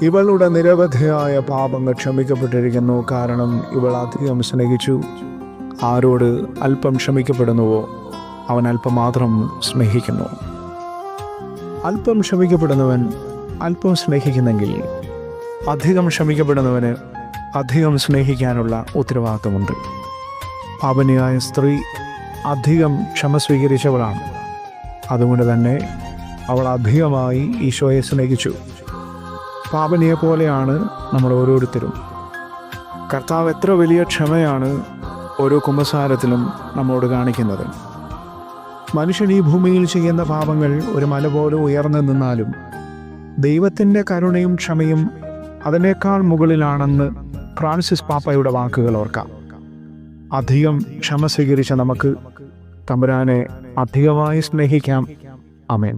ഇവളുടെ നിരവധിയായ പാപങ്ങൾ ക്ഷമിക്കപ്പെട്ടിരിക്കുന്നു, കാരണം ഇവൾ അധികം സ്നേഹിച്ചു. ആരോട് അല്പം ക്ഷമിക്കപ്പെടുന്നുവോ അവൻ അല്പം മാത്രം സ്നേഹിക്കുന്നു. അല്പം ക്ഷമിക്കപ്പെടുന്നവൻ അല്പം സ്നേഹിക്കുന്നെങ്കിൽ അധികം ക്ഷമിക്കപ്പെടുന്നവന് അധികം സ്നേഹിക്കാനുള്ള ഉത്തരവാദിത്തമുണ്ട്. പാപനിയായ സ്ത്രീ അധികം ക്ഷമ സ്വീകരിച്ചവളാണ്. അതുകൊണ്ട് തന്നെ അവൾ അധികമായി ഈശോയെ സ്നേഹിച്ചു. പാപനിയെ പോലെയാണ് നമ്മൾ ഓരോരുത്തരും. കർത്താവ് എത്ര വലിയ ക്ഷമയാണ് ഓരോ കുമ്പസാരത്തിലും നമ്മോട് കാണിക്കുന്നത്. മനുഷ്യൻ ഈ ഭൂമിയിൽ ചെയ്യുന്ന പാപങ്ങൾ ഒരു മല പോലെ ഉയർന്നു നിന്നാലും ദൈവത്തിൻ്റെ കരുണയും ക്ഷമയും അതിനേക്കാൾ മുകളിലാണെന്ന് ഫ്രാൻസിസ് പാപ്പയുടെ വാക്കുകൾ ഓർക്കാം. അധികം ക്ഷമ സ്വീകരിച്ച നമുക്ക് തമ്പുരാനെ അധികമായി സ്നേഹിക്കാം. ആമേൻ.